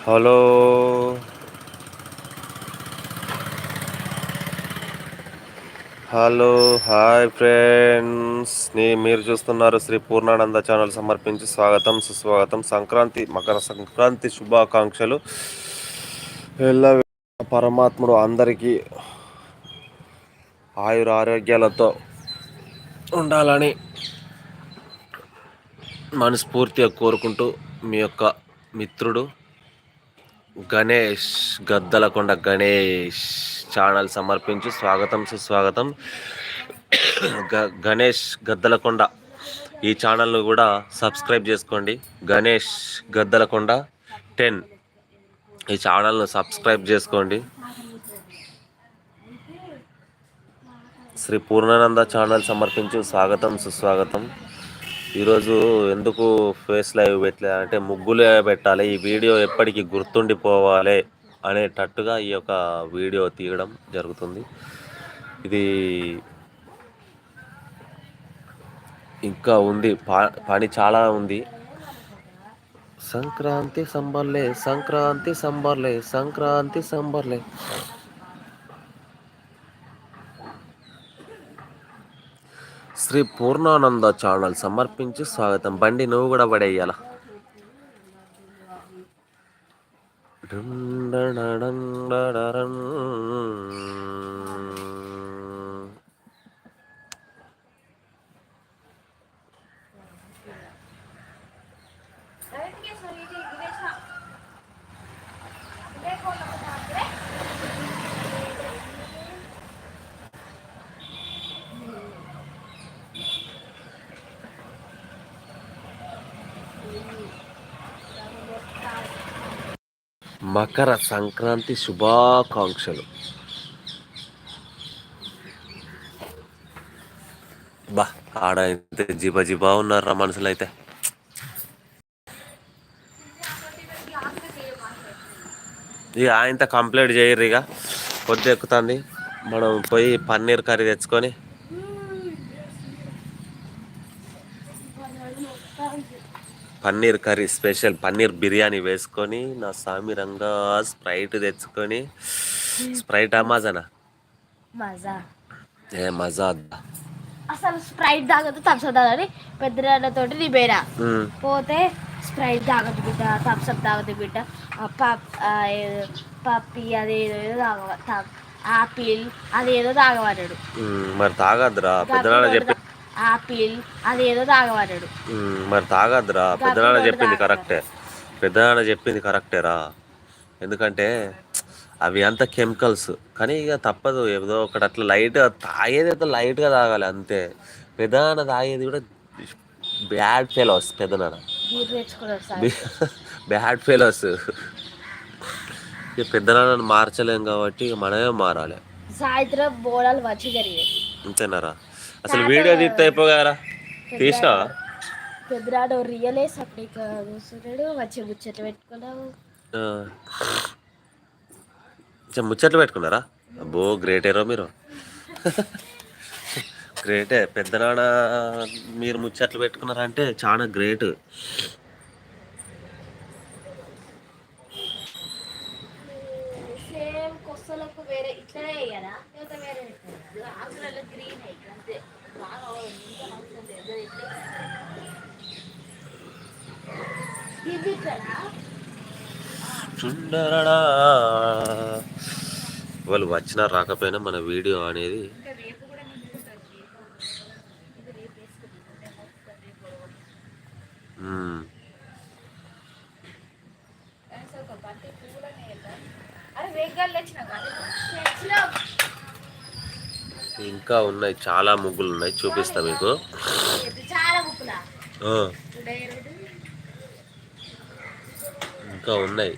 Hello. Hello, hi friends. మీరు చూస్తున్నారు Shri Purnananda channel సమర్పించి స్వాగతం సుస్వాగతం. మకర సంక్రాంతి శుభాకాంక్షలు. ఎల్ల పరమాత్ముడు అందరికీ ఆయుర ఆరోగ్యాలతో ఉండాలని మనస్ఫూర్తిగా కోరుకుంటూ మీ యొక్క మిత్రుడు గణేష్, గద్దలకొండ గణేష్ ఛానల్ సమర్పించి స్వాగతం సుస్వాగతం. గణేష్ గద్దలకొండ ఈ ఛానల్ను కూడా సబ్స్క్రైబ్ చేసుకోండి. గణేష్ గద్దలకొండ 10 ఈ ఛానల్ను సబ్స్క్రైబ్ చేసుకోండి. శ్రీ పూర్ణానంద ఛానల్ సమర్పించు స్వాగతం సుస్వాగతం. ఈరోజు ఎందుకు ఫేస్ లైవ్ పెట్టలే అంటే ముగ్గులే పెట్టాలి, ఈ వీడియో ఎప్పటికీ గుర్తుండిపోవాలి అనేటట్టుగా ఈ యొక్క వీడియో తీయడం జరుగుతుంది. ఇది ఇంకా ఉంది, పని చాలా ఉంది. సంక్రాంతి సంబర్లే, సంక్రాంతి సంబర్లే, సంక్రాంతి సంబర్లే. శ్రీ పూర్ణానంద ఛానల్ సమర్పించి స్వాగతం. బండి నువ్వు కూడా పడేయాల. మకర సంక్రాంతి శుభాకాంక్షలు. బా ఆడ అయితే జిబా ఉన్నారా మనుషులు అయితే. ఇక ఆయనతో కంప్లీట్ చేయరు. ఇక పొద్దు ఎక్కుతుంది, మనం పోయి పన్నీర్ కర్రీ తెచ్చుకొని పన్నీర్ కర్రీ స్పెషల్ పన్నీర్ బిర్యానీ వేసుకొని నా సామి రంగా స్ప్రైట్ తెచ్చుకొని. స్ప్రైట్ మజానా మజా అసలు స్ప్రైట్ తాగదు, థమ్స్అప్ తాగదు. పెద్దతోటి నీ బేరా పోతే స్ప్రైట్ తాగదు బిడ్డ, థమ్స్అప్ తాగదు బిడ్డ, పప్పి అదేదో ఆపిల్ అదేదో తాగబడ్డాడు. మరి తాగద్దురా పెద్దనాన్న చెప్పి, ఆపిల్ అదేదో తాగబడ్డాడు. మరి తాగద్దురా. పెద్దనాన్న చెప్పింది కరెక్టే, పెద్దనాన్న చెప్పింది కరెక్టేరా. ఎందుకంటే అవి అంత కెమికల్స్. కానీ ఇక తప్పదు, ఏదో ఒకటి అట్లా లైట్గా తాగేది అయితే లైట్గా తాగాలి అంతే. పెద్దనాన్న తాగేది కూడా బ్యాడ్ ఫెలోస్. పెద్దనాన్న బ్యాడ్ ఫెలోస్. ఇక పెద్దనాన్నని మార్చలేం కాబట్టి ఇక మనమే మారాలి. సాయంత్రం బోనాలు వచ్చి జరిగాయి అంతేనారా. అసలు వీడియో తీస్తే అయిపోగారా, తీసినా పెద్దనాడు రియలే సపరేట్గా కూర్చున్నాడు, వచ్చి ముచ్చట పెట్టుకున్నావు. ముచ్చట్లు పెట్టుకున్నారా? అబ్బో గ్రేటేరో మీరు. గ్రేటే. పెద్దనాన్న మీరు ముచ్చట్లు పెట్టుకున్నారంటే చాలా గ్రేట్. చుండరడా వాళ్ళు వచ్చినా రాకపోయినా మన వీడియో అనేది ఇంకా ఉన్నాయి, చాలా ముగ్గులు ఉన్నాయి, చూపిస్తా మీకు. ఇంకా ఉన్నాయి.